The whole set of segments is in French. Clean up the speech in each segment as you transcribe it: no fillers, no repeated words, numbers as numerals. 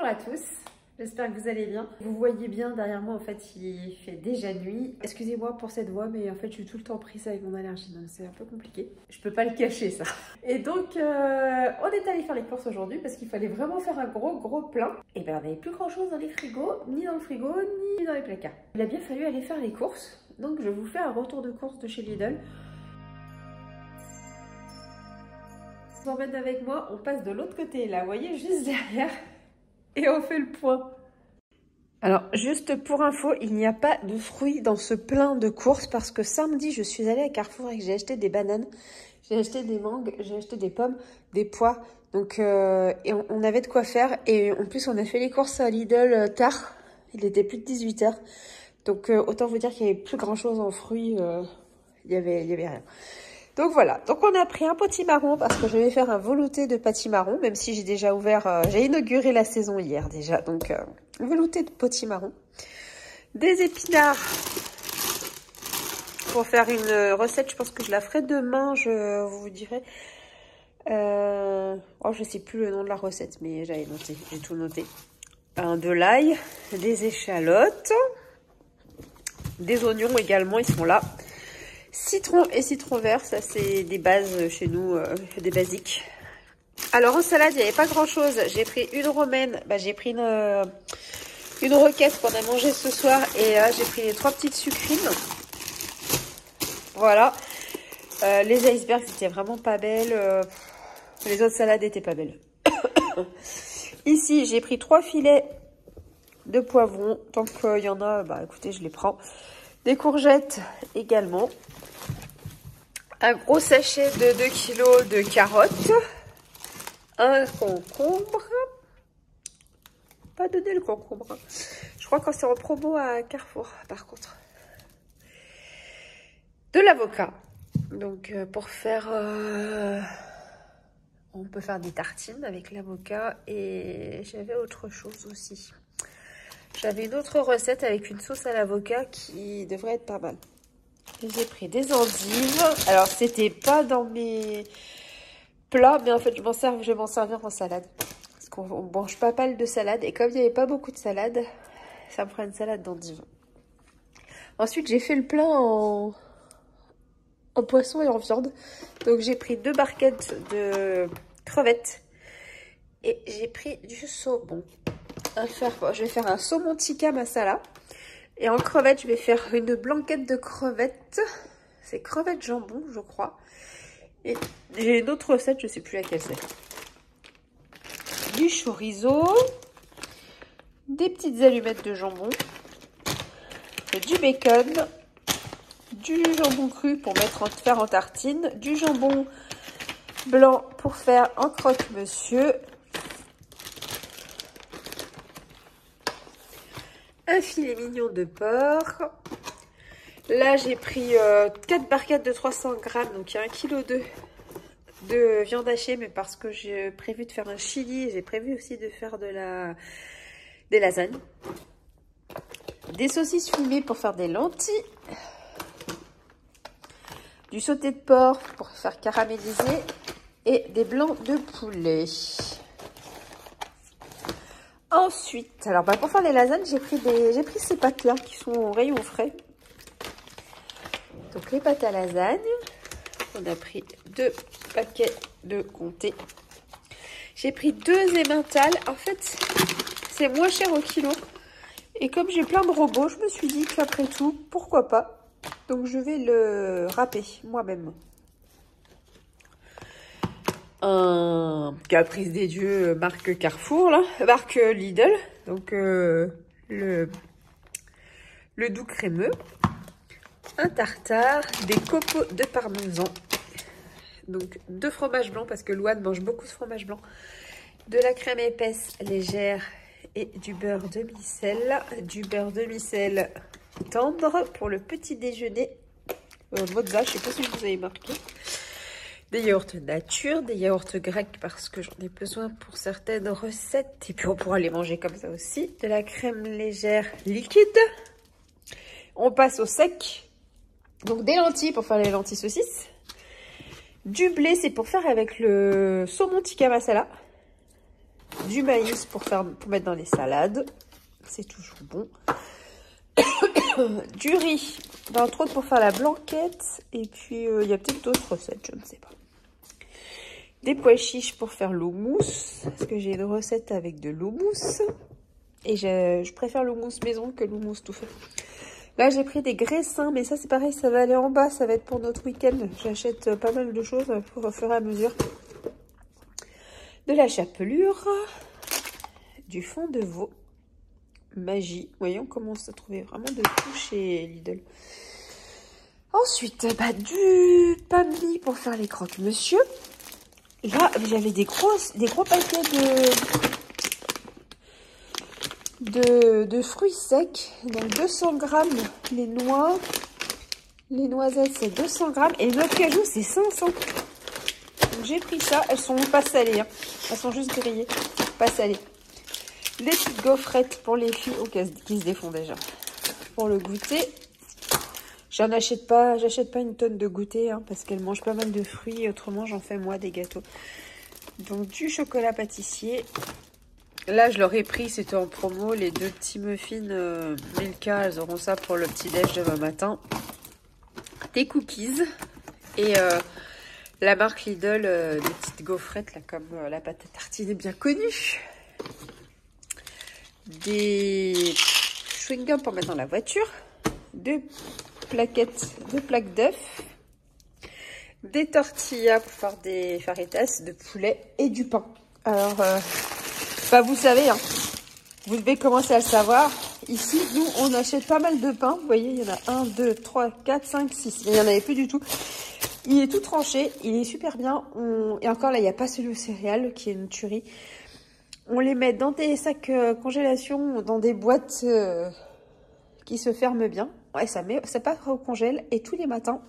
Bonjour à tous, j'espère que vous allez bien. Vous voyez bien derrière moi, en fait, il fait déjà nuit. Excusez-moi pour cette voix, mais en fait, je suis tout le temps prise avec mon allergie, donc c'est un peu compliqué. Je peux pas le cacher, ça. Et donc, on est allé faire les courses aujourd'hui parce qu'il fallait vraiment faire un gros plein. Et ben, on n'avait plus grand-chose dans les frigos, ni dans le frigo, ni dans les placards. Il a bien fallu aller faire les courses, donc je vous fais un retour de course de chez Lidl. Vous emmène avec moi, on passe de l'autre côté, là, vous voyez, juste derrière. Et on fait le point. Alors, juste pour info, il n'y a pas de fruits dans ce plein de courses parce que samedi, je suis allée à Carrefour et que j'ai acheté des bananes, j'ai acheté des mangues, j'ai acheté des pommes, des pois. Donc, et on avait de quoi faire. Et en plus, on a fait les courses à Lidl tard. Il était plus de 18 h. Donc, autant vous dire qu'il n'y avait plus grand-chose en fruits. Il y avait rien. Donc voilà, donc on a pris un potimarron parce que je vais faire un velouté de potimarron, même si j'ai déjà ouvert, j'ai inauguré la saison hier déjà, donc velouté de potimarron. Des épinards pour faire une recette, je pense que je la ferai demain, je vous dirai. Oh, je sais plus le nom de la recette, mais j'avais noté, j'ai tout noté. De l'ail, des échalotes, des oignons également, ils sont là. Citron et citron vert, ça c'est des bases chez nous, des basiques. Alors en salade, il n'y avait pas grand chose. J'ai pris une romaine, j'ai pris une roquette qu'on a mangé ce soir. Et j'ai pris les 3 petites sucrines. Voilà. Les icebergs, c'était vraiment pas belles. Les autres salades étaient pas belles. Ici, j'ai pris 3 filets de poivrons. Tant qu'il y en a, écoutez, je les prends. Des courgettes également. Un gros sachet de 2 kg de carottes. Un concombre. Pas donné le concombre. Je crois que c'est en promo à Carrefour, par contre. De l'avocat. Donc, pour faire... on peut faire des tartines avec l'avocat. Et j'avais autre chose aussi. J'avais une autre recette avec une sauce à l'avocat qui devrait être pas mal. J'ai pris des endives. Alors, c'était pas dans mes plats, mais en fait, je vais m'en servir en salade. Parce qu'on ne mange pas mal de salade. Et comme il n'y avait pas beaucoup de salade, ça me fera une salade d'endives. Ensuite, j'ai fait le plein en poisson et en viande. Donc, j'ai pris 2 barquettes de crevettes. Et j'ai pris du saumon. Je vais faire un saumon tikka masala. Et en crevettes, je vais faire une blanquette de crevettes. C'est crevettes jambon, je crois. Et j'ai une autre recette, je ne sais plus laquelle c'est. Du chorizo. Des petites allumettes de jambon. Du bacon. Du jambon cru pour faire en tartine. Du jambon blanc pour faire en croque-monsieur. Un filet mignon de porc. Là, j'ai pris 4 barquettes de 300 grammes. Donc, il y a 1 kg de viande hachée. Mais parce que j'ai prévu de faire un chili. J'ai prévu aussi de faire des lasagnes. Des saucisses fumées pour faire des lentilles. Du sauté de porc pour faire caraméliser. Et des blancs de poulet. Ensuite, alors pour faire les lasagnes, j'ai pris ces pâtes-là qui sont au rayon frais. Donc les pâtes à lasagne, on a pris 2 paquets de comté. J'ai pris 2 emmental. En fait, c'est moins cher au kilo. Et comme j'ai plein de robots, je me suis dit qu'après tout, pourquoi pas. Donc je vais le râper moi-même. Un Caprice des dieux marque Carrefour, là, marque Lidl, donc le doux crémeux, un tartare, des copeaux de parmesan, donc 2 fromages blancs parce que Louane mange beaucoup de fromage blanc, de la crème épaisse légère et du beurre demi-sel tendre pour le petit déjeuner, mozza, je sais pas si je vous avais marqué. Des yaourts nature, des yaourts grecs parce que j'en ai besoin pour certaines recettes. Et puis on pourra les manger comme ça aussi. De la crème légère liquide. On passe au sec. Donc des lentilles pour faire les lentilles saucisses. Du blé, c'est pour faire avec le saumon tikka masala. du maïs pour mettre dans les salades. C'est toujours bon. Du riz, entre autres pour faire la blanquette. Et puis, il y a peut-être d'autres recettes, je ne sais pas. Des pois chiches pour faire l'houmous. Parce que j'ai une recette avec de l'houmous. Et je préfère l'houmous maison que l'houmous tout fait. Là, j'ai pris des graissins, mais ça, c'est pareil, ça va aller en bas. Ça va être pour notre week-end. J'achète pas mal de choses pour au fur et à mesure. De la chapelure. Du fond de veau. Magie. Voyons, on commence à trouver vraiment de tout chez Lidl. Ensuite, du pain de mie pour faire les croque-monsieur. Là, j'avais des gros paquets de fruits secs. Donc 200 grammes les noix. Les noisettes, c'est 200 grammes. Et les noix de cajou, c'est 500. Donc j'ai pris ça. Elles sont pas salées. Hein. Elles sont juste grillées. Pas salées. Les petites gaufrettes pour les filles qui se défont déjà. Pour le goûter. J'achète pas une tonne de goûter hein, parce qu'elles mangent pas mal de fruits. Autrement, j'en fais moi des gâteaux. Donc du chocolat pâtissier. Là, je leur ai pris, c'était en promo, les 2 petits muffins Milka. Elles auront ça pour le petit-déj demain matin. Des cookies. Et la marque Lidl, des petites gaufrettes, là, comme la pâte à tartiner bien connue. Des chewing-gums pour mettre dans la voiture. 2 plaques d'œufs. Des tortillas pour faire des faritas de poulet et du pain. Alors, vous savez, hein, vous devez commencer à le savoir. Ici, nous, on achète pas mal de pain. Vous voyez, il y en a 1, 2, 3, 4, 5, 6. Il n'y en avait plus du tout. Il est tout tranché. Il est super bien. Et encore, là, il n'y a pas celui aux céréales qui est une tuerie. On les met dans des sacs congélation, dans des boîtes qui se ferment bien. Ouais, ça passe au congèle. Et tous les matins,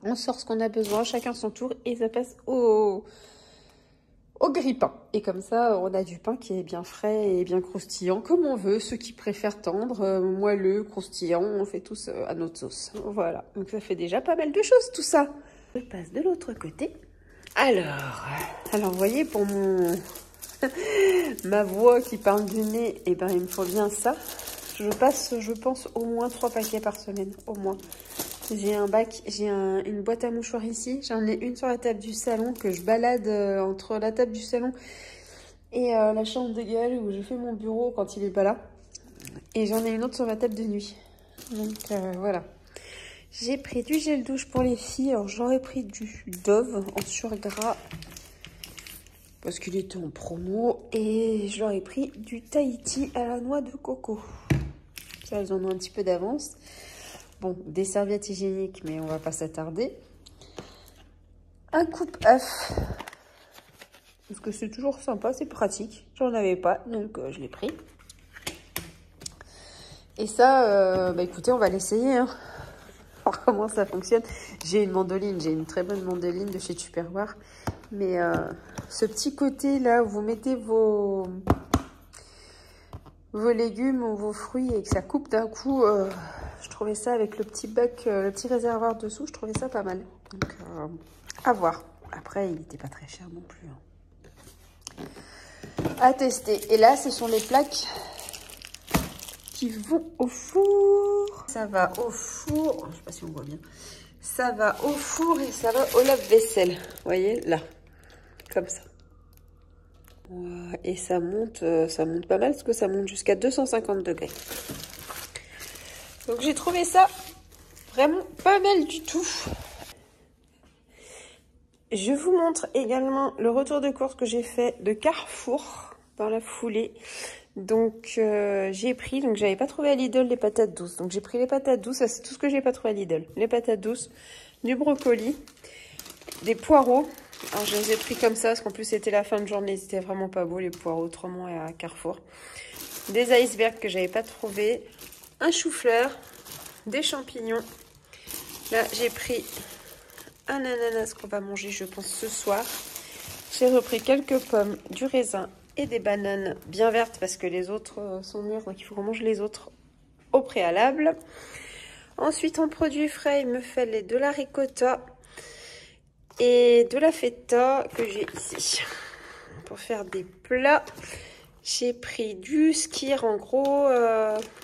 on sort ce qu'on a besoin, chacun son tour. Et ça passe au grille-pain. Et comme ça, on a du pain qui est bien frais et bien croustillant, comme on veut. Ceux qui préfèrent tendre, moelleux, croustillant, on fait tous à notre sauce. Voilà. Donc ça fait déjà pas mal de choses, tout ça. Je passe de l'autre côté. Alors, vous voyez, pour ma voix qui parle du nez, eh ben, il me faut bien ça. Je passe, je pense, au moins 3 paquets par semaine, au moins. J'ai une boîte à mouchoirs ici. J'en ai une sur la table du salon que je balade entre la table du salon et la chambre de Gaël où je fais mon bureau quand il est pas là. Et j'en ai une autre sur ma table de nuit. Donc voilà. J'ai pris du gel douche pour les filles. Alors j'aurais pris du Dove en surgras parce qu'il était en promo. Et je leur ai pris du Tahiti à la noix de coco. Ça, elles en ont un petit peu d'avance. Bon, des serviettes hygiéniques, mais on va pas s'attarder. Un coupe-œuf. Parce que c'est toujours sympa, c'est pratique. J'en avais pas, donc je l'ai pris. Et ça, écoutez, on va l'essayer. Hein. Voir comment ça fonctionne. J'ai une mandoline, j'ai une très bonne mandoline de chez Tupperware. Mais ce petit côté là, où vous mettez vos légumes ou vos fruits et que ça coupe d'un coup, je trouvais ça avec le petit bac, le petit réservoir dessous, je trouvais ça pas mal. Donc, à voir. Après, il n'était pas très cher non plus. Hein. À tester. Et là, ce sont les plaques qui vont au four. Ça va au four. Je sais pas si on voit bien. Ça va au four et ça va au lave-vaisselle. Vous voyez, là. Comme ça. Et ça monte pas mal parce que ça monte jusqu'à 250 degrés. Donc j'ai trouvé ça vraiment pas mal du tout. Je vous montre également le retour de course que j'ai fait de Carrefour dans la foulée. Donc j'ai pris, donc j'avais pas trouvé à Lidl les patates douces. Donc j'ai pris les patates douces, ça c'est tout ce que j'ai pas trouvé à Lidl. Les patates douces, du brocoli, des poireaux. Alors je les ai pris comme ça parce qu'en plus c'était la fin de journée, c'était vraiment pas beau les poireaux autrement à Carrefour. Des icebergs que j'avais pas trouvé, un chou-fleur, des champignons. Là j'ai pris un ananas qu'on va manger je pense ce soir. J'ai repris quelques pommes, du raisin et des bananes bien vertes parce que les autres sont mûres donc il faut qu'on mange les autres au préalable. Ensuite en produits frais il me fallait de la ricotta et de la feta que j'ai ici. pour faire des plats. J'ai pris du skyr, en gros,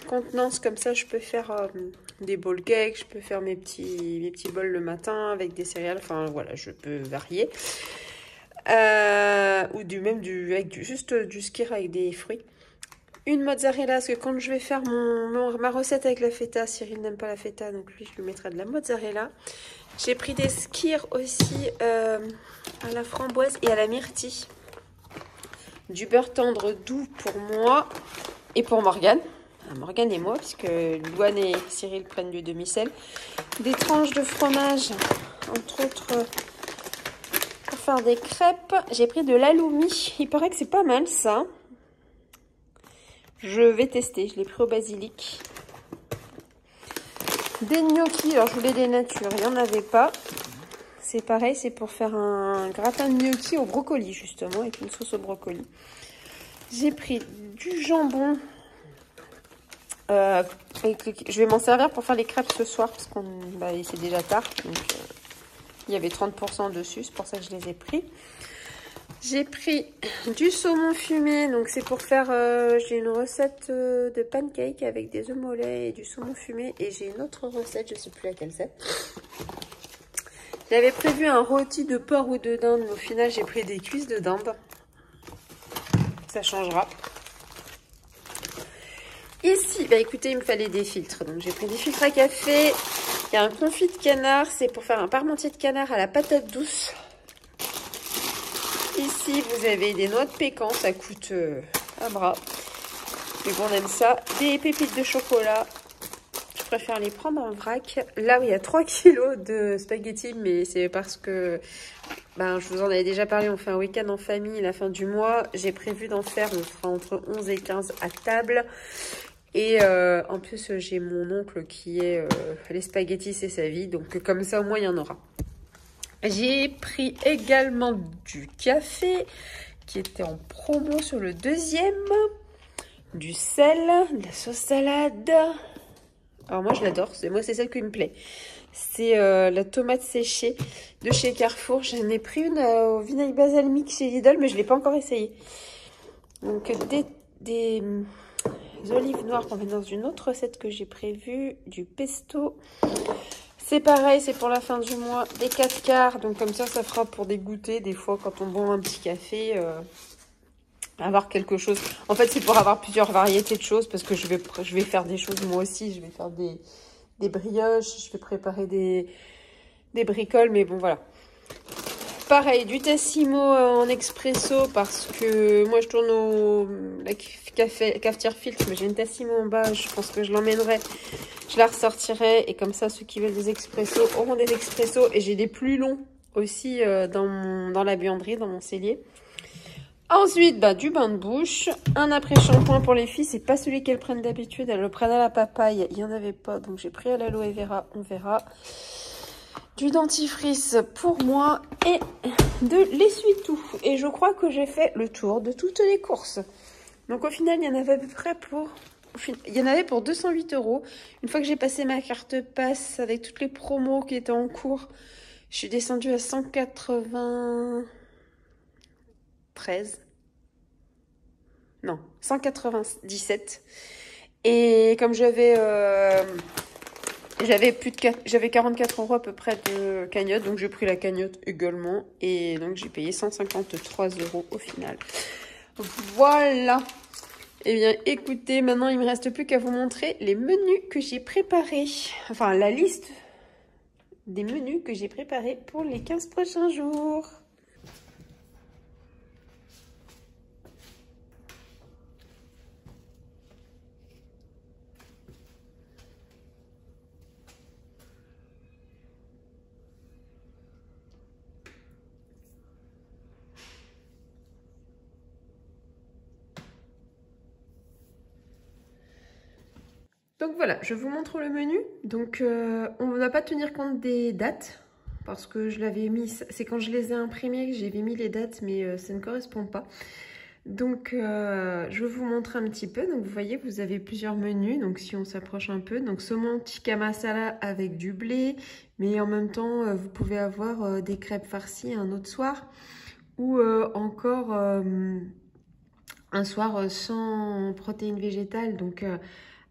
contenance, comme ça je peux faire des bowl cakes, je peux faire mes petits bols le matin avec des céréales, enfin voilà, je peux varier. Ou juste du skyr avec des fruits. Une mozzarella, parce que quand je vais faire ma recette avec la feta, Cyril n'aime pas la feta, donc lui je lui mettrai de la mozzarella. J'ai pris des skyrs aussi à la framboise et à la myrtille. Du beurre tendre doux pour moi et pour Morgane. Morgane et moi, puisque Louane et Cyril prennent du demi-sel. Des tranches de fromage, entre autres, pour faire des crêpes. J'ai pris de l'aloumi. Il paraît que c'est pas mal, ça. Je vais tester. Je l'ai pris au basilic. Des gnocchis. Alors, je voulais des natures. Il n'y en avait pas. C'est pareil, c'est pour faire un gratin de gnocchi au brocoli, justement, avec une sauce au brocoli. J'ai pris du jambon. Je vais m'en servir pour faire les crêpes ce soir, parce qu'on c'est déjà tard. Donc, il y avait 30% dessus, c'est pour ça que je les ai pris. J'ai pris du saumon fumé, donc c'est pour faire... j'ai une recette de pancake avec des œufs mollets et du saumon fumé. Et j'ai une autre recette, je ne sais plus laquelle c'est. J'avais prévu un rôti de porc ou de dinde, mais au final j'ai pris des cuisses de dinde. Ça changera. Ici, écoutez, il me fallait des filtres. Donc j'ai pris des filtres à café. Il y a un confit de canard, c'est pour faire un parmentier de canard à la patate douce. Ici, vous avez des noix de pécan, ça coûte un bras. Mais bon, on aime ça. Des pépites de chocolat. Je préfère les prendre en vrac. Là, il y a 3 kilos de spaghettis, mais c'est parce que, je vous en avais déjà parlé, on fait un week-end en famille la fin du mois. J'ai prévu d'en faire, on fera entre 11 et 15 à table. Et en plus, j'ai mon oncle qui est les spaghettis, c'est sa vie. Donc, comme ça, au moins, il y en aura. J'ai pris également du café qui était en promo sur le deuxième. Du sel, de la sauce salade. Alors moi je l'adore, c'est celle qui me plaît. C'est la tomate séchée de chez Carrefour. J'en ai pris une au vinaigre balsamique chez Lidl, mais je ne l'ai pas encore essayé. Donc des olives noires qu'on met dans une autre recette que j'ai prévue. Du pesto. C'est pareil, c'est pour la fin du mois. Des 4 quarts, donc comme ça fera pour des goûters. Des fois quand on boit un petit café... avoir quelque chose. En fait, c'est pour avoir plusieurs variétés de choses parce que je vais faire des choses moi aussi. Je vais faire des brioches, je vais préparer des bricoles, mais bon, voilà. Pareil, du Tassimo en expresso parce que moi, je tourne la cafetière filtre, mais j'ai une Tassimo en bas. Je pense que je l'emmènerai. Je la ressortirai et comme ça, ceux qui veulent des expressos auront des expressos. Et j'ai des plus longs aussi dans la buanderie, dans mon cellier. Ensuite, du bain de bouche, un après-shampoing pour les filles, c'est pas celui qu'elles prennent d'habitude, elles le prennent à la papaye, il n'y en avait pas, donc j'ai pris à l'aloe vera, on verra. Du dentifrice pour moi et de l'essuie-tout. Et je crois que j'ai fait le tour de toutes les courses. Donc au final, il y en avait à peu près pour 208 €. Une fois que j'ai passé ma carte passe avec toutes les promos qui étaient en cours, je suis descendue à 197. Et comme j'avais 44 € à peu près de cagnotte, donc j'ai pris la cagnotte également. Et donc j'ai payé 153 € au final. Voilà. Eh bien écoutez, maintenant il ne me reste plus qu'à vous montrer les menus que j'ai préparés. Enfin la liste des menus que j'ai préparés pour les 15 prochains jours. Donc voilà, je vous montre le menu. Donc on ne va pas tenir compte des dates parce que je l'avais mis, c'est quand je les ai imprimés que j'avais mis les dates, mais ça ne correspond pas. Donc je vais vous montrer un petit peu. Donc vous voyez, vous avez plusieurs menus. Donc si on s'approche un peu, donc saumon tikka masala avec du blé, mais en même temps vous pouvez avoir des crêpes farcies un autre soir. ou encore un soir sans protéines végétales, donc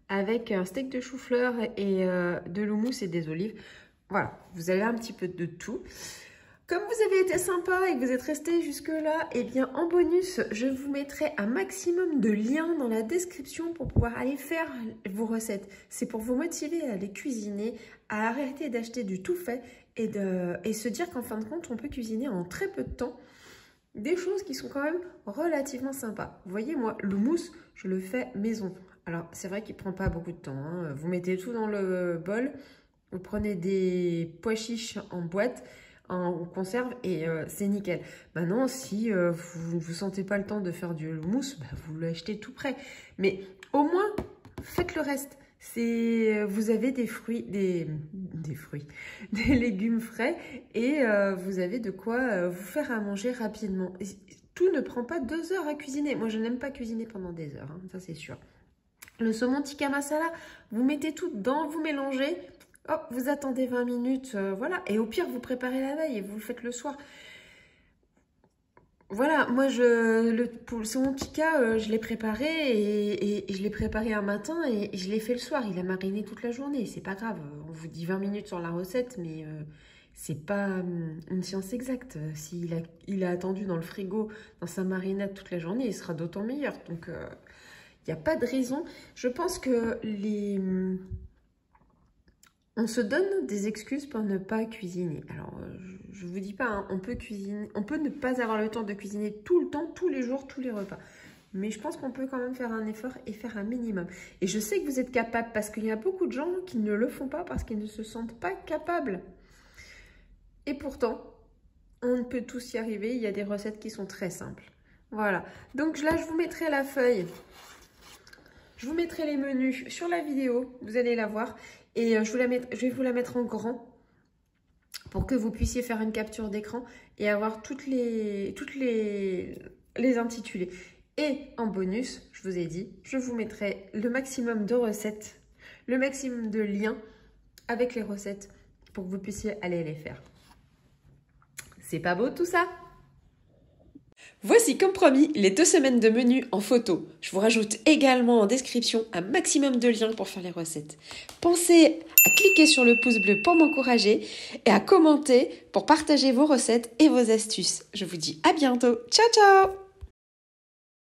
avec un steak de chou-fleur et de l'houmous et des olives. Voilà, vous avez un petit peu de tout. Comme vous avez été sympa et que vous êtes resté jusque-là, eh bien en bonus, je vous mettrai un maximum de liens dans la description pour pouvoir aller faire vos recettes. C'est pour vous motiver à les cuisiner, à arrêter d'acheter du tout fait et se dire qu'en fin de compte, on peut cuisiner en très peu de temps des choses qui sont quand même relativement sympas. Vous voyez, moi, l'houmous, je le fais maison. Alors, c'est vrai qu'il ne prend pas beaucoup de temps, hein. Vous mettez tout dans le bol, vous prenez des pois chiches en boîte, en conserve et c'est nickel. Maintenant, si vous ne vous sentez pas le temps de faire du houmous, bah, vous l'achetez tout prêt. Mais au moins, faites le reste. Vous avez des fruits, des légumes frais et vous avez de quoi vous faire à manger rapidement. Et tout ne prend pas 2 heures à cuisiner. Moi, je n'aime pas cuisiner pendant des heures, hein, ça c'est sûr. Le saumon tikka masala, vous mettez tout dedans, vous mélangez. Hop, vous attendez 20 minutes, voilà. Et au pire, vous préparez la veille et vous le faites le soir. Voilà, moi, pour le saumon tikka, je l'ai préparé et je l'ai préparé un matin et je l'ai fait le soir. Il a mariné toute la journée, c'est pas grave. On vous dit 20 minutes sur la recette, mais c'est pas une science exacte. Il a attendu dans le frigo, dans sa marinade toute la journée, il sera d'autant meilleur. Donc, il n'y a pas de raison. Je pense que on se donne des excuses pour ne pas cuisiner. Alors, je ne vous dis pas, hein, on peut cuisiner, on peut ne pas avoir le temps de cuisiner tout le temps, tous les jours, tous les repas. Mais je pense qu'on peut quand même faire un effort et faire un minimum. Et je sais que vous êtes capable parce qu'il y a beaucoup de gens qui ne le font pas parce qu'ils ne se sentent pas capables. Et pourtant, on peut tous y arriver. Il y a des recettes qui sont très simples. Voilà. Donc là, je vous mettrai la feuille. Je vous mettrai les menus sur la vidéo. Vous allez la voir. Et je vais vous la mettre en grand pour que vous puissiez faire une capture d'écran et avoir toutes les intitulés. Et en bonus, je vous ai dit, je vous mettrai le maximum de recettes, le maximum de liens avec les recettes pour que vous puissiez aller les faire. C'est pas beau tout ça? Voici comme promis les 2 semaines de menu en photo. Je vous rajoute également en description un maximum de liens pour faire les recettes. Pensez à cliquer sur le pouce bleu pour m'encourager et à commenter pour partager vos recettes et vos astuces. Je vous dis à bientôt. Ciao ciao!